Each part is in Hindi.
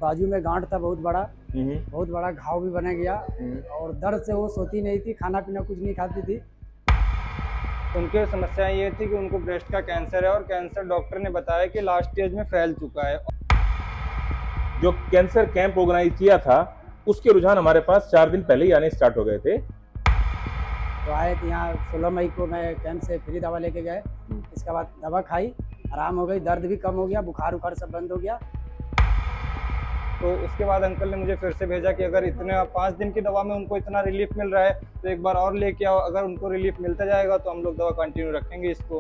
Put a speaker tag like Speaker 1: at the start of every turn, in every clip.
Speaker 1: बाजू में गांठ था बहुत बड़ा घाव भी बना गया और दर्द से वो सोती नहीं थी, खाना पीना कुछ नहीं खाती थी।
Speaker 2: उनकी समस्या ये थी कि उनको ब्रेस्ट का कैंसर है और कैंसर डॉक्टर ने बताया कि लास्ट स्टेज में फैल चुका है।
Speaker 3: जो कैंसर कैंप ऑर्गेनाइज किया था उसके रुझान हमारे पास 4 दिन पहले ही आने स्टार्ट हो गए थे।
Speaker 1: तो आए थे यहाँ 16 मई को, मैं कैंप से फ्री दवा लेके गए। इसके बाद दवा खाई, आराम हो गई, दर्द भी कम हो गया, बुखार उखार सब बंद हो गया।
Speaker 2: तो उसके बाद अंकल ने मुझे फिर से भेजा कि अगर इतने 5 दिन की दवा में उनको इतना रिलीफ मिल रहा है तो एक बार और लेके आओ, अगर उनको रिलीफ मिलता जाएगा तो हम लोग दवा कंटिन्यू रखेंगे इसको।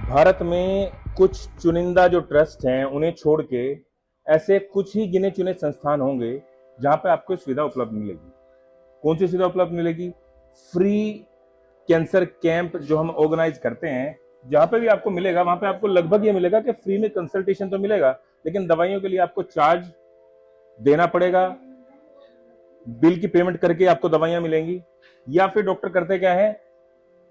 Speaker 3: भारत में कुछ चुनिंदा जो ट्रस्ट हैं उन्हें छोड़ के ऐसे कुछ ही गिने चुने संस्थान होंगे जहां पे आपको सुविधा उपलब्ध मिलेगी। कौन सी सुविधा उपलब्ध मिलेगी? फ्री कैंसर कैंप जो हम ऑर्गेनाइज करते हैं, जहां पे भी आपको मिलेगा वहां पे आपको लगभग ये मिलेगा कि फ्री में कंसल्टेशन तो मिलेगा, लेकिन दवाइयों के लिए आपको चार्ज देना पड़ेगा। बिल की पेमेंट करके आपको दवाइयां मिलेंगी। या फिर डॉक्टर करते क्या है,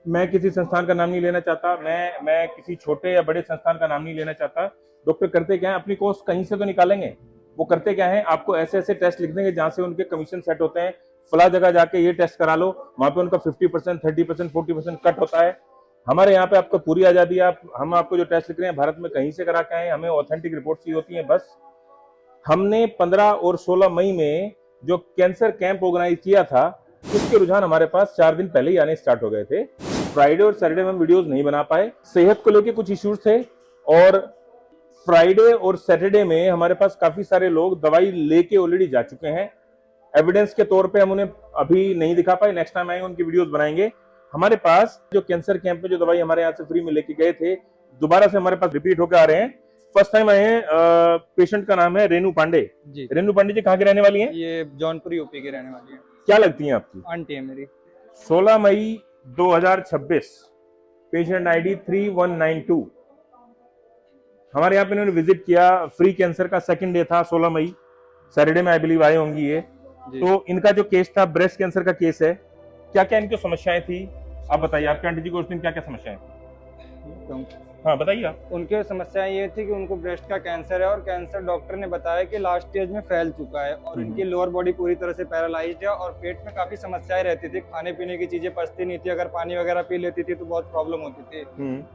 Speaker 3: मैं किसी संस्थान का नाम नहीं लेना चाहता, मैं किसी छोटे या बड़े संस्थान का नाम नहीं लेना चाहता। डॉक्टर करते क्या है, अपनी कॉस्ट कहीं से तो निकालेंगे। वो करते क्या है, आपको ऐसे ऐसे टेस्ट लिख देंगे जहां से उनके कमीशन सेट होते हैं। फला जगह जाके ये टेस्ट करा लो, वहां पे उनका 50%, 30%, 40% कट होता है। हमारे यहाँ पे आपको पूरी आजादी है। हम आपको जो टेस्ट लिख रहे हैं भारत में कहीं से करा के आए, हमें ऑथेंटिक रिपोर्ट चाहिए होती है बस। हमने 15 और 16 मई में जो कैंसर कैंप ऑर्गेनाइज किया था उसके रुझान हमारे पास 4 दिन पहले ही आने स्टार्ट हो गए थे। फ्राइडे और सैटरडे में हम वीडियोस नहीं बना पाए, सेहत को लेके कुछ इश्यूज थे, और फ्राइडे और सैटरडे में हमारे पास काफी सारे लोग दवाई लेके ऑलरेडी जा चुके हैं। एविडेंस के तौर पे हम उन्हें अभी नहीं दिखा पाए, नेक्स्ट टाइम आएंगे उनकी वीडियोस बनाएंगे। हमारे पास जो कैंसर कैंप में जो दवाई हमारे यहाँ से फ्री में लेके गए थे, दोबारा से हमारे पास रिपीट होकर आ रहे हैं। फर्स्ट टाइम आए हैं, पेशेंट का नाम है रेनू पांडे जी। रेनू पांडे जी कहाँ के रहने वाली हैं?
Speaker 2: ये जौनपुर यूपी की रहने वाली है।
Speaker 3: क्या लगती हैं आपकी?
Speaker 2: आंटी है मेरी।
Speaker 3: 16 मई 2026, पेशेंट आईडी 3192। हमारे यहाँ पे इन्होंने विजिट किया, फ्री कैंसर का सेकंड डे था, 16 मई सैटरडे में आई बिलीव आए होंगी ये। तो इनका जो केस था ब्रेस्ट कैंसर का केस है। क्या क्या इनकी समस्याएं थी आप बताइए, आपके आंटी जी को उस दिन क्या क्या समस्याएं थी? हाँ बताइए आप।
Speaker 2: उनकी समस्या ये थी कि उनको ब्रेस्ट का कैंसर है और कैंसर डॉक्टर ने बताया कि लास्ट स्टेज में फैल चुका है और इनकी लोअर बॉडी पूरी तरह से पैरालाइज्ड है और पेट में काफी समस्याएं रहती थी। खाने पीने की चीजें पचती नहीं थी, अगर पानी वगैरह पी लेती थी तो बहुत प्रॉब्लम होती थी।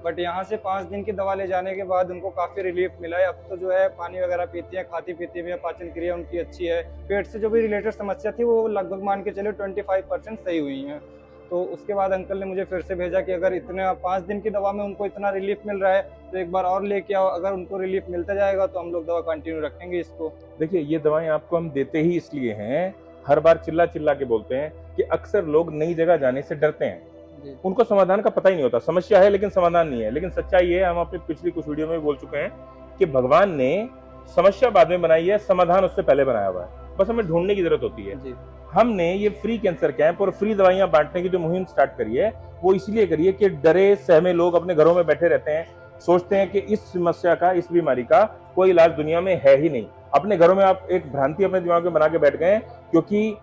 Speaker 2: बट यहाँ से 5 दिन की दवा ले जाने के बाद उनको काफी रिलीफ मिला है। अब तो जो है पानी वगैरह पीती है, खाती पीती है, पाचन क्रिया उनकी अच्छी है। पेट से जो भी रिलेटेड समस्या थी वो लगभग मान के चले 25% सही हुई है। तो उसके बाद अंकल ने मुझे फिर से भेजा कि अगर इतने 5 दिन की दवा में उनको इतना रिलीफ मिल रहा है तो एक बार और लेके आओ, अगर उनको रिलीफ मिलता जाएगा तो हम लोग दवा कंटिन्यू रखेंगे इसको।
Speaker 3: देखिए ये दवाएं आपको हम देते ही इसलिए हैं, हर बार चिल्ला चिल्ला के बोलते हैं कि अक्सर लोग नई जगह जाने से डरते हैं। उनको समाधान का पता ही नहीं होता, समस्या है लेकिन समाधान नहीं है। लेकिन सच्चाई ये है, हम अपनी पिछली कुछ वीडियो में बोल चुके हैं कि भगवान ने समस्या बाद में बनाई है, समाधान उससे पहले बनाया हुआ है, बस हमें ढूंढने की जरूरत होती है। हमने ये फ्री कैंसर कैंप और फ्री दवाइयां बांटने की जो मुहिम स्टार्ट करी है वो इसलिए करी है कि डरे सहमे लोग अपने घरों में बैठे रहते हैं, सोचते हैं कि इस समस्या का, इस बीमारी का कोई इलाज दुनिया में है ही नहीं। अपने घरों में आप एक भ्रांति अपने दिमाग में बना के बैठ गए, क्योंकि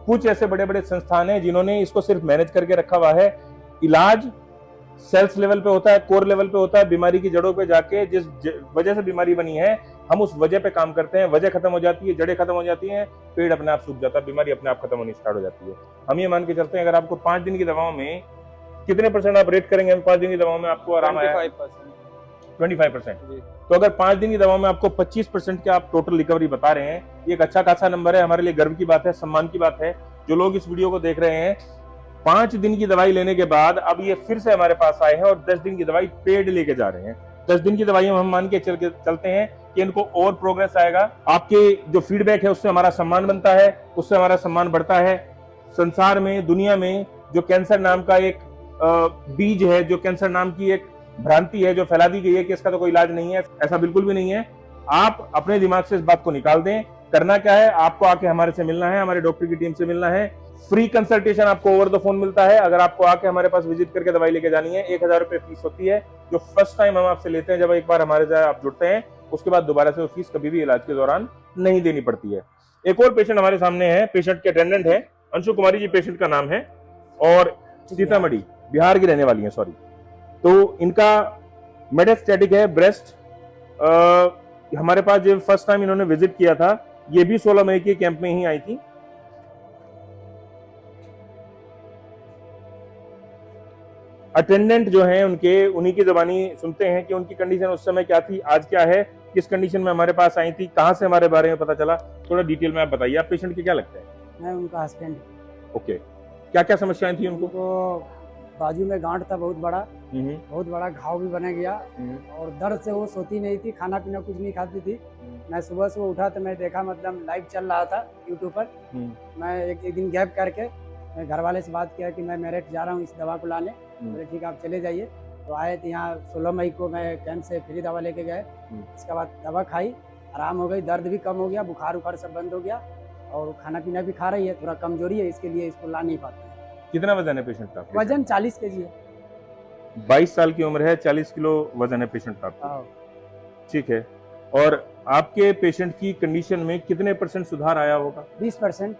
Speaker 3: कुछ ऐसे बड़े बड़े संस्थान हैं जिन्होंने इसको सिर्फ मैनेज करके रखा हुआ है। इलाज सेल्स लेवल पे होता है, कोर लेवल पे होता है, बीमारी की जड़ों पे जाके जिस वजह से बीमारी बनी है हम उस वजह पे काम करते हैं। वजह खत्म हो जाती है, जड़ें खत्म हो जाती हैं, पेड़ अपने आप सूख जाता है, बीमारी अपने आप खत्म होनी स्टार्ट हो जाती है। हम ये मान के चलते हैं अगर आपको 5 दिन की दवाओं में कितने % आप रेट करेंगे? 5 दिन की दवाओं में आपको आराम आया 25%। तो अगर 5 दिन की दवाओं में आपको 25% के आप टोटल रिकवरी बता रहे हैं, ये एक अच्छा खासा नंबर है, हमारे लिए गर्व की बात है, सम्मान की बात है। जो लोग इस वीडियो को देख रहे हैं 5 दिन की दवाई लेने के बाद अब ये फिर से हमारे पास आए हैं और 10 दिन की दवाई पेड लेके जा रहे हैं। 10 दिन की दवाई हम मान के चलते हैं कि इनको और प्रोग्रेस आएगा। आपके जो फीडबैक है उससे हमारा सम्मान बनता है, उससे हमारा सम्मान बढ़ता है। संसार में, दुनिया में जो कैंसर नाम का एक बीज है, जो कैंसर नाम की एक भ्रांति है जो फैला दी गई है कि इसका तो कोई इलाज नहीं है, ऐसा बिल्कुल भी नहीं है। आप अपने दिमाग से इस बात को निकाल दें। करना क्या है, आपको आके हमारे से मिलना है, हमारे डॉक्टर की टीम से मिलना है। फ्री कंसल्टेशन आपको ओवर द फोन मिलता है। अगर आपको आके हमारे पास विजिट करके दवाई लेके जानी है, 1000 रुपए फीस होती है, जो फर्स्ट टाइम हम आपसे लेते हैं। जब एक बार हमारे साथ आप जुड़ते हैं उसके बाद दोबारा से वो फीस कभी भी इलाज के दौरान नहीं देनी पड़ती है। एक और पेशेंट हमारे सामने है, पेशेंट के अटेंडेंट है, अंशु कुमारी जी पेशेंट का नाम है, और सीतामढ़ी बिहार की रहने वाली है, सॉरी। तो इनका मेटास्टैटिक है ब्रेस्ट, हमारे पास जब फर्स्ट टाइम इन्होंने विजिट किया था, ये भी 16 मई के कैंप में ही आई थी। अटेंडेंट जो हैं उनके, उन्हीं की जबानी सुनते हैं कि उनकी कंडीशन उस समय क्या थी, आज क्या है, किस कंडीशन में हमारे पास आई थी, कहां से हमारे बारे में पता चला, थोड़ा डिटेल में आप बताइए। आप पेशेंट के क्या लगता है?
Speaker 1: मैं उनका हस्बैंड।
Speaker 3: ओके, क्या क्या समस्याएं थी उनको?
Speaker 1: बाजू में गांठ था बहुत बड़ा, बहुत बड़ा घाव भी बना गया, और दर्द से वो सोती नहीं थी, खाना पीना कुछ नहीं खाती थी। मैं सुबह उठा तो मैं देखा, मतलब लाइव चल रहा था यूट्यूब पर। मैं एक दिन गैप करके मैं घर वाले से बात किया कि मैं मेरठ जा रहा हूँ इस दवा को लाने। बोले ठीक है आप चले जाइए। तो आए थे यहाँ 16 मई को, मैं कैंप से फ्री दवा लेके गए। इसके बाद दवा खाई, आराम हो गई, दर्द भी कम हो गया, बुखार उखार सब बंद हो गया, और खाना पीना भी खा रही है। थोड़ा कमजोरी है, इसके लिए इसको ला नहीं पाते।
Speaker 3: कितना वजन है पेशेंट का?
Speaker 1: वजन 40 kg है।
Speaker 3: 22 साल की उम्र है, 40 किलो वजन है पेशेंट का। ठीक है। और आपके पेशेंट की कंडीशन में कितने % सुधार आया होगा?
Speaker 1: 20%।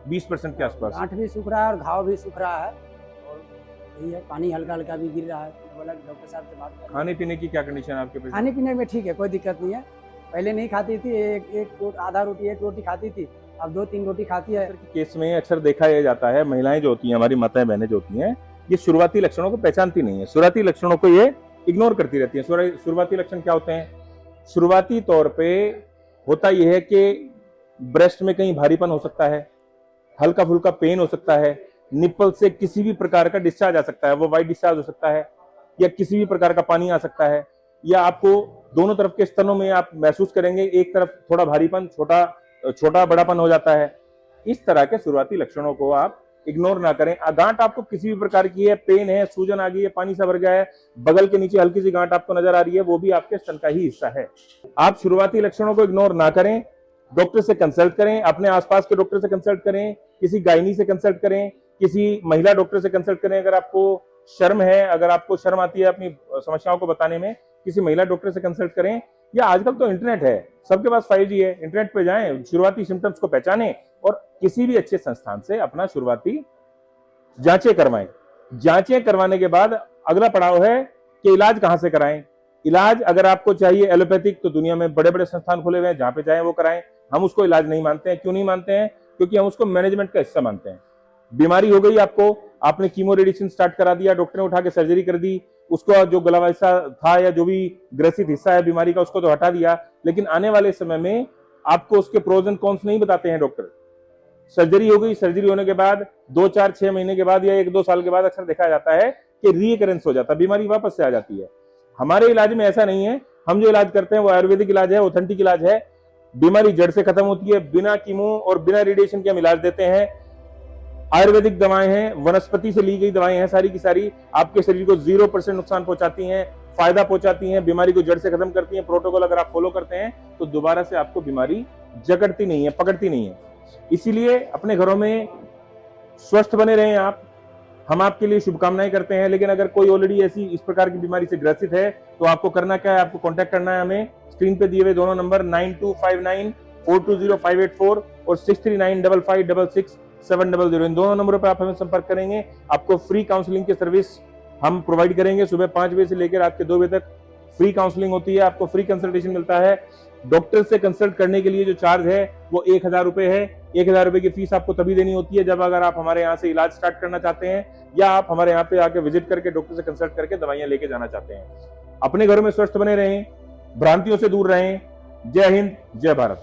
Speaker 3: 20% के आसपास।
Speaker 1: गांठ भी सूख रहा है और घाव भी सूख रहा है, और यही है, पानी हल्का हल्का भी गिर रहा है। तो बोला डॉक्टर साहब से बात करें।
Speaker 3: खाने पीने की क्या कंडीशन है आपके पेशेंट?
Speaker 1: खाने पीने में ठीक है, कोई दिक्कत नहीं है। पहले नहीं खाती थी, आधा रोटी एक रोटी खाती थी, अब 2-3 रोटी खाती है।
Speaker 3: केस में अक्सर देखा यह जाता है, महिलाएं जो होती हैं, हमारी माताएं बहनें जो होती हैं, ये शुरुआती लक्षणों को पहचानती नहीं है, शुरुआती लक्षणों को ये इग्नोर करती रहती है। शुरुआती लक्षण क्या होते हैं? शुरुआती तौर पे होता यह है कि ब्रेस्ट में कहीं भारीपन हो सकता है, हल्का फुल्का पेन हो सकता है, निप्पल से किसी भी प्रकार का डिस्चार्ज आ सकता है, वो वाइट डिस्चार्ज हो सकता है, या किसी भी प्रकार का पानी आ सकता है, या आपको दोनों तरफ के स्तनों में आप महसूस करेंगे एक तरफ थोड़ा भारीपन, छोटा बड़ापन हो जाता है। इस तरह के शुरुआती लक्षणों को आप इग्नोर ना करें। गांठ आपको किसी भी प्रकार की है, पेन है, सूजन आ गई है, पानी सा भर गया है, बगल के नीचे हल्की सी गांठ आपको नजर आ रही है, वो भी आपके स्तन का ही हिस्सा है। आप शुरुआती लक्षणों को इग्नोर ना करें, डॉक्टर से कंसल्ट करें, अपने आसपास के डॉक्टर से कंसल्ट करें, किसी गायनी से कंसल्ट करें, किसी महिला डॉक्टर से कंसल्ट करें। अगर आपको शर्म है, अगर आपको शर्म आती है अपनी समस्याओं को बताने में, किसी महिला डॉक्टर से कंसल्ट करें। या आजकल तो इंटरनेट है, सबके पास 5G है, इंटरनेट पे जाएं, शुरुआती सिम्टम्स को पहचानें और किसी भी अच्छे संस्थान से अपना शुरुआती जांचें करवाएं। जांचें करवाने के बाद अगला पड़ाव है कि इलाज कहां से कराएं। इलाज अगर आपको चाहिए एलोपैथिक, तो दुनिया में बड़े बड़े संस्थान खुले हुए हैं, जहां पे चाहे वो कराएं। हम उसको इलाज नहीं मानते हैं। क्यों नहीं मानते हैं? क्योंकि हम उसको मैनेजमेंट का हिस्सा मानते हैं। बीमारी हो गई आपको, आपने कीमो रेडिएशन स्टार्ट करा दिया, डॉक्टर ने उठा के सर्जरी कर दी, उसको जो गला हिस्सा था या जो भी ग्रसित हिस्सा है बीमारी का, उसको तो हटा दिया, लेकिन आने वाले समय में आपको उसके प्रोज एंड कॉन्स नहीं बताते हैं डॉक्टर। सर्जरी हो गई, सर्जरी होने के बाद 2, 4, 6 महीने के बाद या 1-2 साल के बाद अक्सर देखा जाता है कि रीकरेंस हो जाता है, बीमारी वापस से आ जाती है। हमारे इलाज में ऐसा नहीं है। हम जो इलाज करते हैं वो आयुर्वेदिक इलाज है, ऑथेंटिक इलाज है। बीमारी जड़ से खत्म होती है, बिना कीमो और बिना रेडिएशन के हम इलाज देते हैं। आयुर्वेदिक दवाएं हैं, वनस्पति से ली गई दवाएं हैं, सारी की सारी आपके शरीर को 0% नुकसान पहुंचाती हैं, फायदा पहुंचाती हैं, बीमारी को जड़ से खत्म करती हैं। प्रोटोकॉल अगर आप फॉलो करते हैं तो दोबारा से आपको बीमारी जकड़ती नहीं है, पकड़ती नहीं है। इसीलिए अपने घरों में स्वस्थ बने रहें आप, हम आपके लिए शुभकामनाएं करते हैं। लेकिन अगर कोई ऑलरेडी ऐसी इस प्रकार की बीमारी से ग्रसित है तो आपको करना क्या है? आपको कांटेक्ट करना है हमें। स्क्रीन पे दिए हुए दोनों नंबर 9259420584 और 6395566700, इन दोनों नंबरों पर आप हमें संपर्क करेंगे। आपको फ्री काउंसलिंग की सर्विस हम प्रोवाइड करेंगे। सुबह 5 बजे से लेकर रात के 2 बजे तक फ्री काउंसलिंग होती है, आपको फ्री कंसल्टेशन मिलता है। डॉक्टर से कंसल्ट करने के लिए जो चार्ज है वो 1000 रुपए है। 1000 रुपए की फीस आपको तभी देनी होती है जब अगर आप हमारे यहाँ से इलाज स्टार्ट करना चाहते हैं, या आप हमारे यहाँ पे आके विजिट करके डॉक्टर से कंसल्ट करके दवाइयां लेके जाना चाहते हैं। अपने घरों में स्वस्थ बने रहें, भ्रांतियों से दूर रहें। जय हिंद, जय भारत।